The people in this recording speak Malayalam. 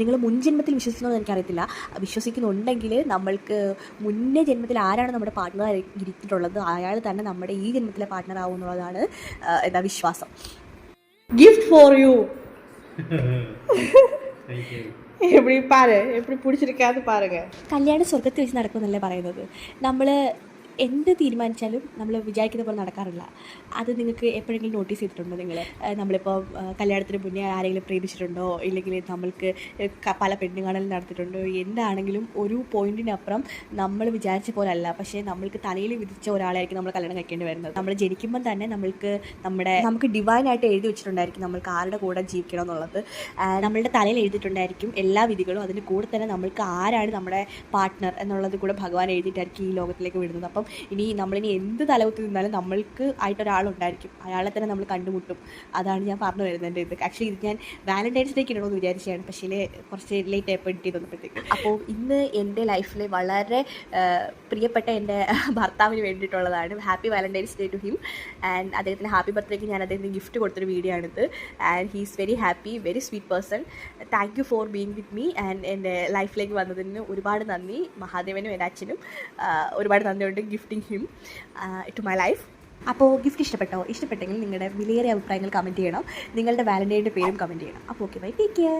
നിങ്ങൾ മുൻ ജന്മത്തിൽ വിശ്വസിക്കുന്നതെന്ന് എനിക്കറിയത്തില്ല. വിശ്വസിക്കുന്നുണ്ടെങ്കിൽ നമ്മൾക്ക് മുന്നേ ജന്മത്തിൽ ആരാണ് നമ്മുടെ പാർട്ട്ണർ ഇരിച്ചിട്ടുള്ളത് അയാൾ തന്നെ നമ്മുടെ ഈ ജന്മത്തിലെ പാർട്ട്ണർ ആവും എന്നുള്ളതാണ് എന്താ വിശ്വാസം. gift for you. எப்படி பாரு எப்படி பிடிச்சிருக்காது பாருங்க. കല്യാണം സ്വർഗത്തിൽ വെച്ച് നടക്കുമെന്നല്ലേ പറയുന്നത്. നമ്മൾ എന്ത് തീരുമാനിച്ചാലും നമ്മൾ വിചാരിക്കുന്ന പോലെ നടക്കാറില്ല. അത് നിങ്ങൾക്ക് എപ്പോഴെങ്കിലും നോട്ടീസ് ചെയ്തിട്ടുണ്ടോ? നിങ്ങൾ നമ്മളിപ്പോൾ കല്യാണത്തിന് മുന്നേ ആരെങ്കിലും പ്രേമിച്ചിട്ടുണ്ടോ, ഇല്ലെങ്കിൽ നമ്മൾക്ക് പല പെണ്ണ് കാണൽ നടത്തിയിട്ടുണ്ടോ? എന്താണെങ്കിലും ഒരു പോയിൻറ്റിനപ്പുറം നമ്മൾ വിചാരിച്ച പോലെ അല്ല. പക്ഷേ നമ്മൾക്ക് തലയിൽ വിധിച്ച ഒരാളായിരിക്കും നമ്മൾ കല്യാണം കഴിക്കേണ്ടി വരുന്നത്. നമ്മൾ ജനിക്കുമ്പം തന്നെ നമുക്ക് ഡിവൈനായിട്ട് എഴുതി വെച്ചിട്ടുണ്ടായിരിക്കും നമ്മൾക്ക് ആരുടെ കൂടെ ജീവിക്കണം എന്നുള്ളത്. നമ്മളുടെ തലയിൽ എഴുതിയിട്ടുണ്ടായിരിക്കും എല്ലാ വിധികളും. അതിൻ്റെ കൂടെ തന്നെ നമ്മൾക്ക് ആരാണ് നമ്മുടെ പാർട്ട്ണർ എന്നുള്ളത് കൂടെ ഭഗവാൻ എഴുതിയിട്ടായിരിക്കും ഈ ലോകത്തിലേക്ക് വിടുന്നത്. അപ്പം നമ്മളിനി എന്ത് തലകുത്തി നിന്നാലും നമ്മൾക്ക് ആയിട്ടൊരാളുണ്ടായിരിക്കും, അയാളെ തന്നെ നമ്മൾ കണ്ടുമുട്ടും. അതാണ് ഞാൻ പറഞ്ഞു വരുന്നത്. ഇത് ആക്ച്വലി ഇത് ഞാൻ വാലന്റൈൻസ് ഡേക്ക് ഇടണമെന്ന് വിചാരിച്ചതാണ്, പക്ഷേ കുറച്ച് ലേറ്റ് ആയപ്പോൾ എഡിറ്റ് ചെയ്ത് വന്നപ്പോഴത്തേക്ക്. അപ്പോൾ ഇന്ന് എൻ്റെ ലൈഫിൽ വളരെ പ്രിയപ്പെട്ട എൻ്റെ ഭർത്താവിന് വേണ്ടിയിട്ടുള്ളതാണ്. Happy Valentine's Day to him. And അദ്ദേഹത്തിന് ഹാപ്പി ബർത്ത്ഡേക്ക് ഞാൻ അദ്ദേഹത്തിന് ഗിഫ്റ്റ് കൊടുത്തൊരു വീഡിയോ ആണിത്. And he is very happy, very sweet person. Thank you for being with me. And എൻ്റെ ലൈഫിലേക്ക് വന്നതിന് ഒരുപാട് നന്ദി. മഹാദേവനും എൻ്റെ അച്ഛനും ഒരുപാട് നന്ദിയുണ്ട് gifting him to my life. അപ്പോൾ ഗിഫ്റ്റ് ഇഷ്ടപ്പെട്ടെങ്കിൽ നിങ്ങളുടെ വിലയേറിയ അഭിപ്രായങ്ങൾ കമൻറ്റ് ചെയ്യണം. നിങ്ങളുടെ വാലന്റൈൻ്റെ പേരും കമൻറ്റ് ചെയ്യണം. അപ്പോൾ ഓക്കെ ബൈ, ടേക്ക് കെയർ.